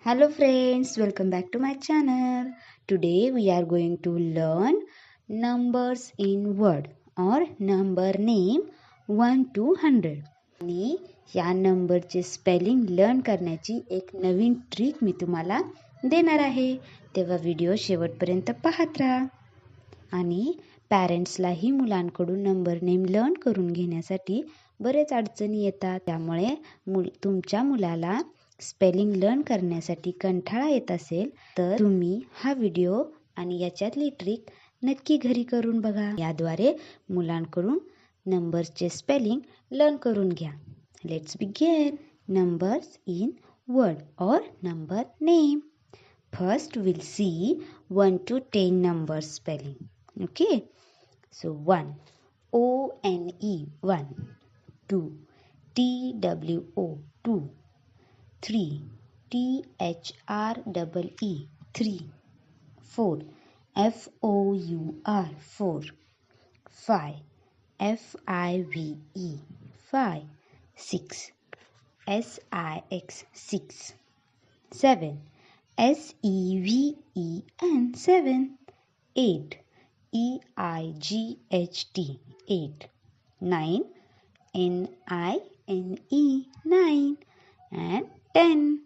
Hello friends, welcome back to my channel. Today we are going to learn numbers in word or number name 1 to 100. आणि या नंबरचे spelling learn करण्याची एक नवीन trick मी तुम्हाला देणार आहे. तेव्हा व्हिडिओ शेवटपर्यंत पाहत राहा. आणि पॅरेंट्सलाही मुलांकडून नंबर नेम लर्न करून घेण्यासाठी बरेच अडचणी येतात. त्यामुळे तुमच्या मुलाला स्पेलिंग लर्न करण्यासाठी कंटाळा येत असेल तर तुम्ही हा व्हिडिओ आणि याच्यातली ट्रिक नक्की घरी करून बघा. याद्वारे मुलांकडून नंबर्सचे स्पेलिंग लर्न करून घ्या. Let's begin. Numbers in word और number name. First we'll see 1 to 10 numbers spelling. Okay. So 1 O-N-E 1, 2 T-W-O 2, 3 T-H-R-E-E 3, 4 F-O-U-R 4, 5 F-I-V-E 5, 6 S-I-X 6, 7 S-E-V-E-N 7, 8 E-I-G-H-T 8, 9 N-I-N-E 9 and 10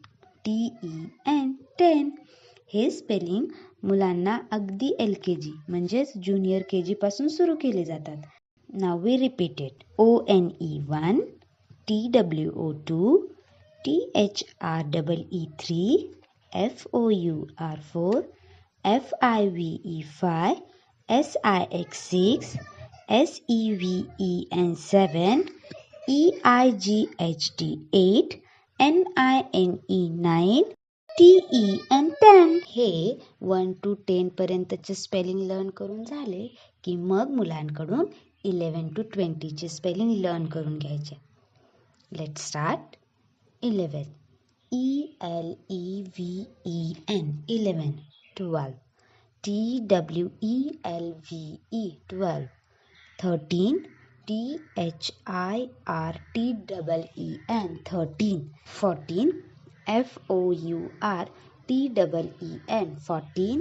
T-E-N 10. हे स्पेलिंग मुलांना अगदी LKG म्हणजेच ज्युनियर KG पासून सुरू केले जातात. Now we repeat it. O-N-E 1, T-W-O 2, T-H-R-E-E 3, F-O-U-R 4, F-I-V-E 5, S-I-X 6, S-E-V-E-N 7, E-I-G-H-T 8, N-I-N-E 9, T-E-N 10. हे 1 to 10 पर्यंतचे स्पेलिंग लर्न करून झाले की मग मुलांकडून 11 to 20 चे स्पेलिंग लर्न करून घ्यायचे. Let's start. 11 E-L-E-V-E-N 11, 12 T-W-E-L-V-E 12, 13 T-H-I-R-T-E-E-N 13, 14 F-O-U-R-T-E-E-N 14,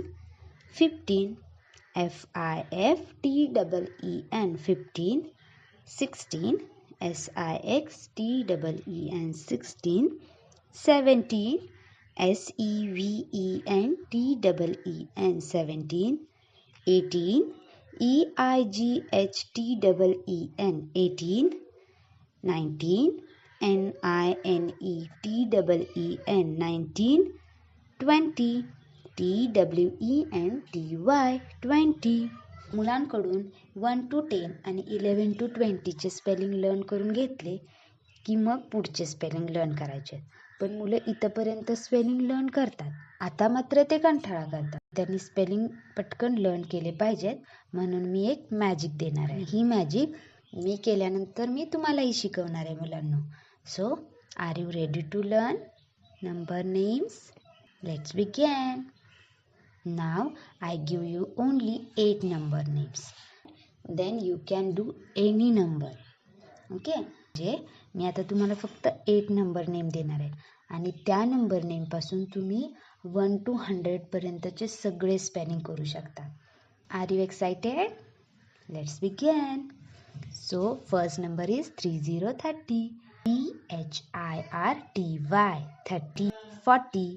15 F-I-F-T-E-E-N 15, 16 S-I-X-T-E-E-N 16, 17 S-E-V-E-N-T-E-E-N 17, 18 E-I-G-H-T-E-E-N 18, 19 N-I-N-E-T-E-E-N 19, 20 T-W-E-N-T-Y 20. मुलांकडून 1 to 10 आणि 11 to 20 चे स्पेलिंग लर्न करून घेतले की मग पुढचे स्पेलिंग लर्न करायचे. पण मुलं इथंपर्यंत स्पेलिंग लर्न करतात. आता मात्र ते कंटाळा करतात. त्यांनी स्पेलिंग पटकन लर्न केले पाहिजेत म्हणून मी एक मॅजिक देणार आहे. ही मॅजिक मी केल्यानंतर मी तुम्हालाही शिकवणार आहे मुलांना. So are you ready to learn number names? Let's begin. Now I give you only 8 number names. Then you can do any number. Okay? म्हणजे मी आता तुम्हाला फक्त 8 नंबर नेम देणार आहे आणि त्या नंबर नेम पासून तुम्ही 1 to 100 पर्यंतचे सगळे स्पेलिंग करू शकता. Are you excited? Let's begin. So first number is 3030. T-H-I-R-T-Y 30, 40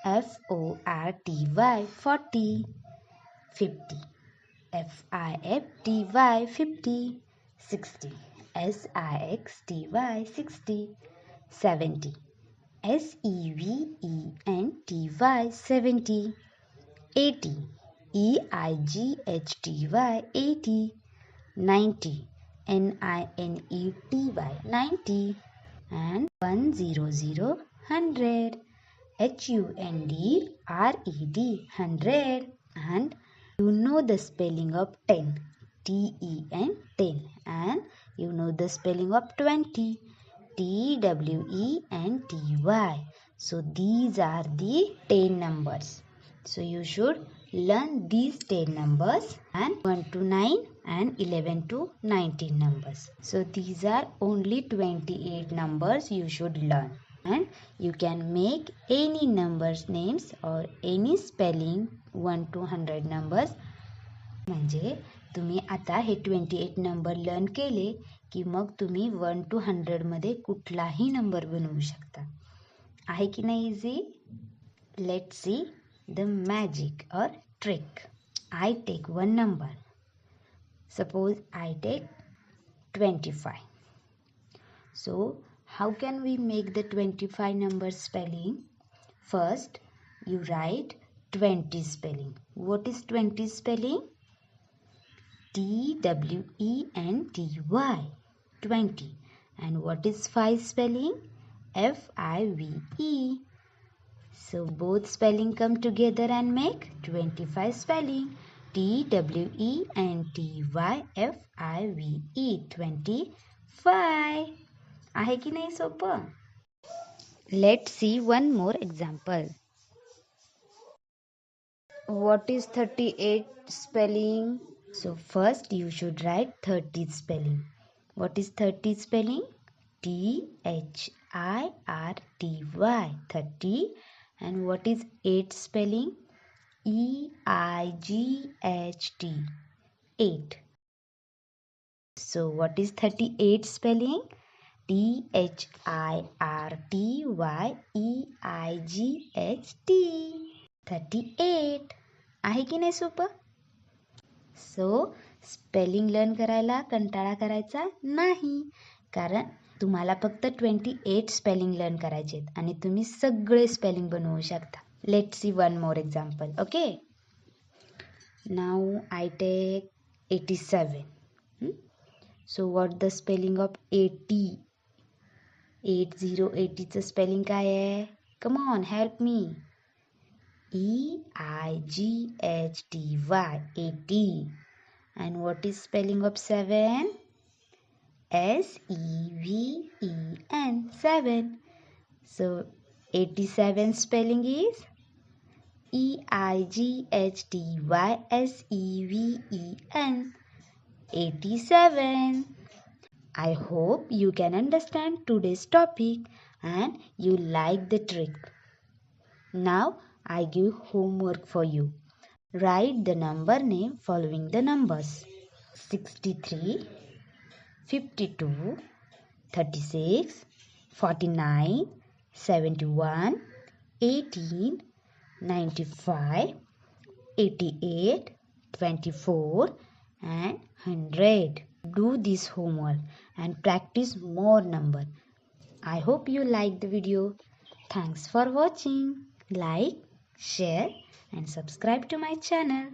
F-O-R-T-Y 40, 50 F-I-F-T-Y 50, 60 S-I-X-T-Y 60, 70 S-E-V-E-N-T-Y 70, 80 E-I-G-H-T-Y 80, 90 N-I-N-E-T-Y 90 and 100 100 H-U-N-D-R-E-D 100. And you know the spelling of 10 T-E-N 10 and you know the spelling of 20 T-W-E-N-T-Y. So these are the 10 numbers. So you should learn these 10 numbers and 1 to 9 and 11 to 19 numbers. So these are only 28 numbers you should learn. and you can make any numbers names or any spelling 1 to 100 numbers. म्हणजे तुम्ही आता हे 28 number learn केले की मग तुम्ही 1 to 100 मध्ये कुठलाही नंबर बनवू शकता. आहे की नाही easy? Let's see the magic or trick. I take one number. Suppose I take 25. So how can we make the 25 number spelling? First, you write 20 spelling. What is 20 spelling? TWENTY. 20. And what is 5 spelling? FIVE. So both spelling come together and make 25 spelling. TWENTYFIVE. 25. आहे की नाही सोपं? Let's see one more example. What is 38 spelling? So first you should write 30 spelling. What is 30 spelling? THIRTY. 30. And what is 8 spelling? EIGHT. 8. So what is 38 spelling? THIRTYEIGHT. 38. आहे की नाही सोपं? So spelling learn करायला कंटाळा करायचा नाही, कारण तुम्हाला फक्त 28 स्पेलिंग लर्न करायचे आहेत आणि तुम्ही सगळे स्पेलिंग बनवू शकता. Let's see one more example. Okay, now I take 87. So what the spelling of 80? 80चं स्पेलिंग काय आहे? Come on, help me. EIGHTY. 80. And what is spelling of 7? SEVEN. 7. So 87 spelling is EIGHTYSEVEN. 87. I hope you can understand today's topic and you like the trick. Now I give homework for you. Write the number name following the numbers: 63, 52, 36, 49, 71, 18, 95, 88, 24 and 100. Do this homework and practice more number. I hope you like the video. Thanks for watching. Like, share and subscribe to my channel.